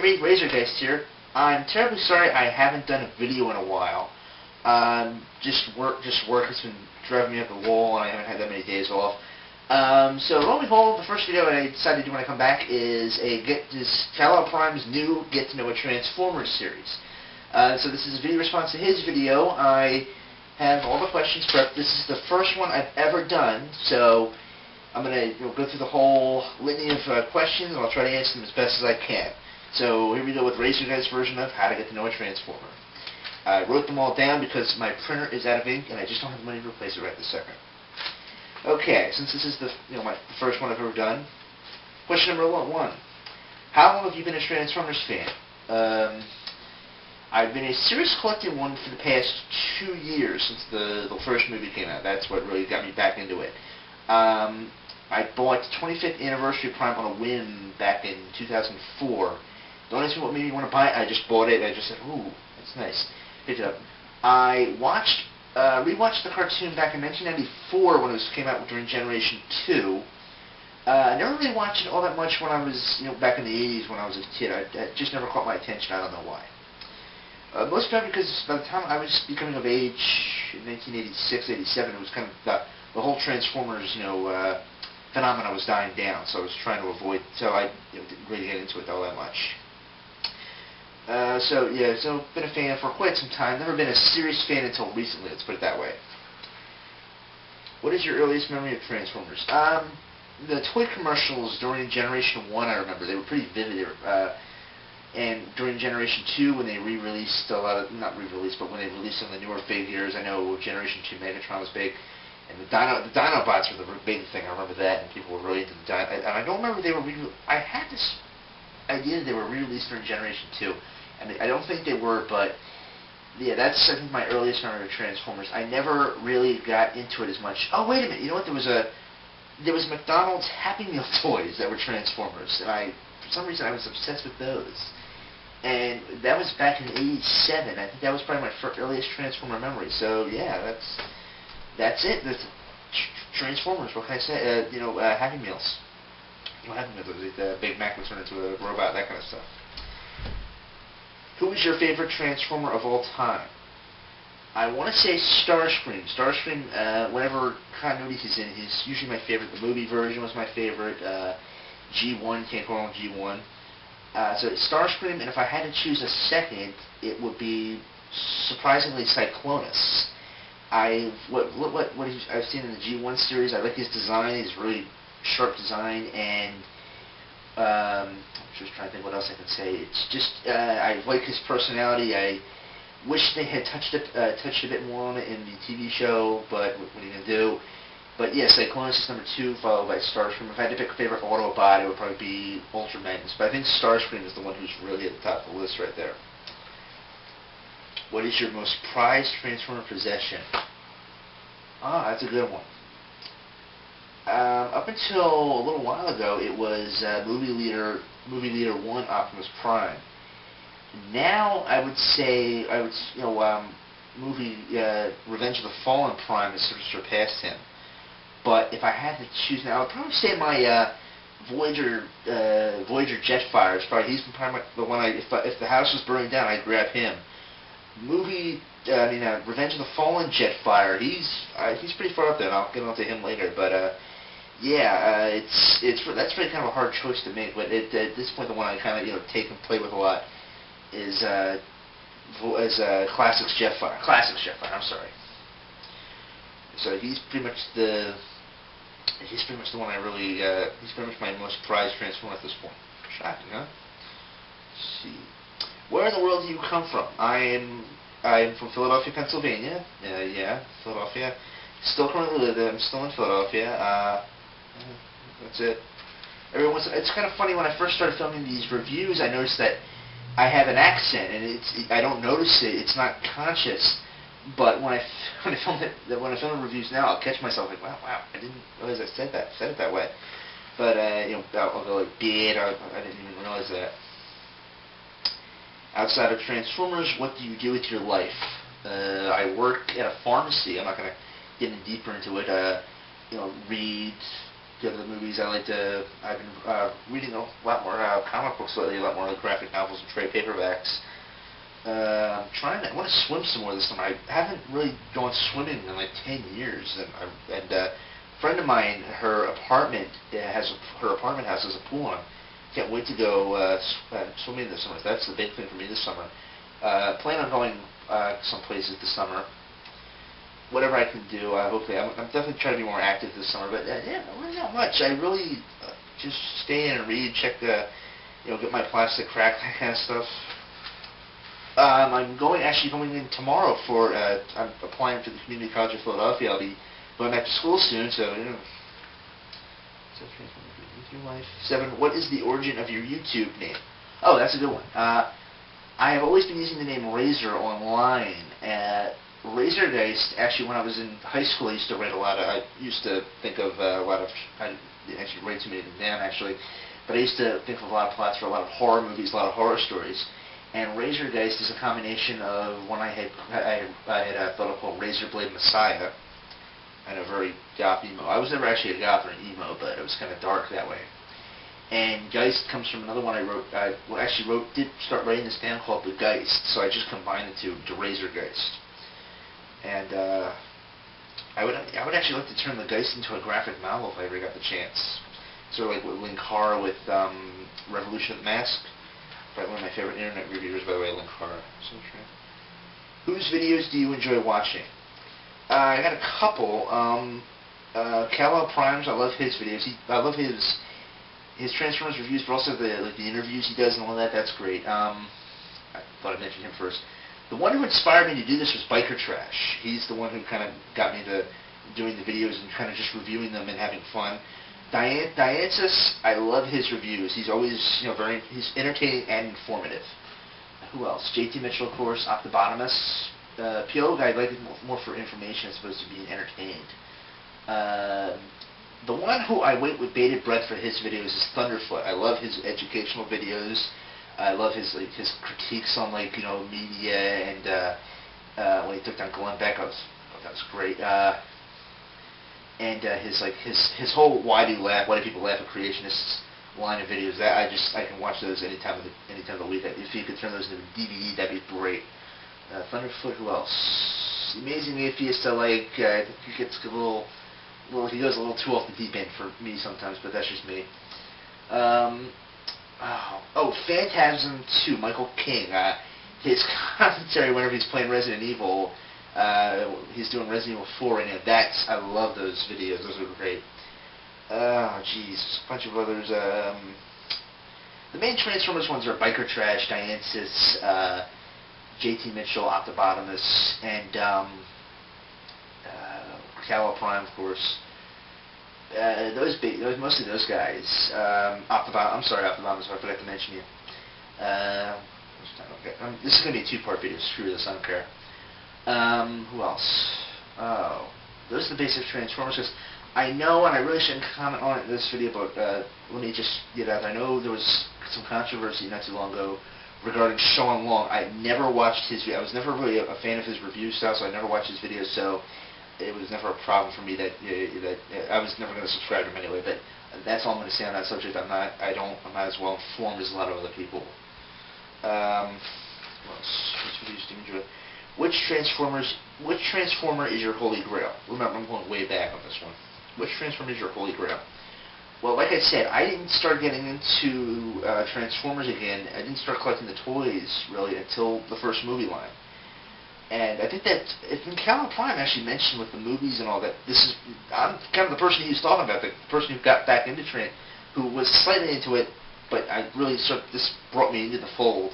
everybody, Razorgeist here. I'm terribly sorry I haven't done a video in a while. Just work has been driving me up the wall, and I haven't had that many days off. So lo and behold, the first video I decided to do when I come back is Kalelprime's new Get to Know a Transformers series. So this is a video response to his video. I have all the questions prepped. This is the first one I've ever done, so I'm going to go through the whole litany of questions, and I'll try to answer them as best as I can. So here we go with Razorgeist's version of How to Get to Know a Transformer. I wrote them all down because my printer is out of ink, and I just don't have the money to replace it right this second. Okay, since this is the first one I've ever done, question number one. How long have you been a Transformers fan? I've been a series collecting one for the past 2 years since the first movie came out. That's what really got me back into it. I bought the 25th anniversary Prime on a whim back in 2004. Don't ask me what made me want to buy it. I just bought it. I just said, "Ooh, that's nice." Picked it up. I rewatched the cartoon back in 1994 when it came out during Generation 2. I never really watched it all that much when I was, back in the 80s when I was a kid. It just never caught my attention. I don't know why. Most of it because by the time I was becoming of age in 1986, 87, it was kind of the whole Transformers, phenomenon was dying down. So I was trying to avoid. So I didn't really get into it all that much. So been a fan for quite some time. Never been a serious fan until recently. Let's put it that way. What is your earliest memory of Transformers? The toy commercials during Generation 1, I remember. They were pretty vivid. And during Generation 2, when they re-released a lot of, not re-released, but when they released some of the newer figures, I know Generation 2 Megatron was big. And the Dinobots were the big thing. I remember that, and people were really into the Dino. And I don't remember they were I had this idea that they were re-released during Generation 2. And I don't think they were, but yeah, that's I think my earliest memory of Transformers. I never really got into it as much. Oh, wait a minute. You know what? There was McDonald's Happy Meal toys that were Transformers, and for some reason I was obsessed with those. And that was back in '87. I think that was probably my earliest Transformer memory. So yeah, that's it. That's Transformers. What can I say? Happy Meals. Happy Meals. The Big Mac was turned into a robot. That kind of stuff. Who is your favorite Transformer of all time? I want to say Starscream. Starscream, whenever continuity he's in, he's usually my favorite. The movie version was my favorite. G1, can't go wrong with G1. So it's Starscream, and if I had to choose a second, it would be surprisingly Cyclonus. I've seen in the G1 series. I like his design. He's really sharp design, and I'm just trying to think what else I can say. It's just I like his personality. I wish they had touched a bit more on it in the TV show, but what are you gonna do? But yes, Cyclonus is number 2, followed by Starscream. If I had to pick a favorite Autobot, it would probably be Ultra Magnus. But I think Starscream is the one who's really at the top of the list right there. What is your most prized Transformer possession? Ah, that's a good one. Up until a little while ago, it was Movie Leader 1 Optimus Prime. Now I would say Revenge of the Fallen Prime has sort of surpassed him. But if I had to choose now, I would probably say my Voyager Jetfire. He's probably the one. If the house was burning down, I'd grab him. Revenge of the Fallen Jetfire. He's pretty far up there, and I'll get onto him later. But that's really kind of a hard choice to make. But at this point, the one I kind of take and play with a lot is Classics Jetfire. I'm sorry. So he's pretty much the one I really. He's pretty much my most prized Transformer at this point. Shocking, huh? Let's see. Where in the world do you come from? I'm from Philadelphia, Pennsylvania. Philadelphia. Still currently live there. I'm still in Philadelphia. That's it. It's kind of funny when I first started filming these reviews. I noticed that I have an accent, and I don't notice it. It's not conscious. But when I film the reviews now, I'll catch myself like, wow, I didn't realize I said it that way. But I'll go like, did, I didn't even realize that. Outside of Transformers, what do you do with your life? I work at a pharmacy. I'm not going to get any deeper into it. Read go to the movies. I've been reading a lot more comic books lately, a lot more like graphic novels and trade paperbacks. I want to swim some more this summer. I haven't really gone swimming in like 10 years, and a friend of mine, her apartment house has a pool on. Can't wait to go swimming this summer. That's the big thing for me this summer. Plan on going some places this summer. Whatever I can do, hopefully. I'm definitely trying to be more active this summer, but yeah, really not much. I really just stay in and read, check get my plastic crack, that kind of stuff. I'm actually going in tomorrow for, I'm applying for the Community College of Philadelphia. I'll be going back to school soon, so, Seven, what is the origin of your YouTube name? Oh, that's a good one. I have always been using the name Razor online. Razorgeist, actually, when I was in high school, I used to write a lot of, I used to think of a lot of, I didn't actually write too many of them down, actually, but I used to think of a lot of plots for a lot of horror movies, a lot of horror stories. And Razorgeist is a combination of one I had thought of called Razorblade Messiah, and a very goth emo. I was never actually a goth or an emo, but it was kind of dark that way. And Geist comes from another one I wrote. Did start writing this down called The Geist, so I just combined the two to Razorgeist. And I would actually like to turn The Geist into a graphic novel if I ever got the chance. Sort of like what Linkara with Revolution of the Mask. Probably one of my favorite internet reviewers, by the way, Linkara. So whose videos do you enjoy watching? I got a couple. Kalelprime, I love his videos. I love his Transformers reviews, but also the interviews he does and all that. That's great. I thought I'd mention him first. The one who inspired me to do this was Biker Trash. He's the one who kind of got me into doing the videos and kind of just reviewing them and having fun. Diancis, I love his reviews. He's always, he's entertaining and informative. Who else? JT Mitchell, of course. Octobotamus. PO guy, I like it more for information as opposed to being entertained. The one who I wait with bated breath for his videos is Thunderfoot. I love his educational videos. I love his critiques on media and when he took down Glenn Beck. That was great. And his whole why do people laugh at creationists line of videos. That I can watch those any time of the week. If you could turn those into a DVD, that'd be great. Thunderfoot. Who else? The Amazing Atheist. He gets he goes a little too off the deep end for me sometimes, but that's just me. Phantasm 2, Michael King. His commentary whenever he's playing Resident Evil, he's doing Resident Evil 4 right now. I love those videos. Those are great. Oh, jeez, a bunch of others. The main Transformers ones are Biker Trash, Diancis, JT Mitchell, Octobotamus, and Kalelprime, of course. Mostly those guys. Octobotamus, I forgot to mention you. This is going to be a two-part video. Screw this, I don't care. Who else? Oh, those are the basic Transformers. Cause I know, and I really shouldn't comment on it in this video, but let me just get out. I know there was some controversy not too long ago regarding Sean Long. I never watched his video. I was never really a fan of his review style, so I never watched his videos. So it was never a problem for me that I was never going to subscribe to him anyway. But that's all I'm going to say on that subject. I'm not as well informed as a lot of other people. Which videos do you enjoy? Which Transformer is your holy grail? Remember, I'm going way back on this one. Which Transformer is your holy grail? Well, like I said, I didn't start getting into Transformers again. I didn't start collecting the toys, really, until the first movie line. And I think that, Kalelprime actually mentioned with the movies and all that, I'm kind of the person he was talking about, the person who got back into who was slightly into it, but this brought me into the fold.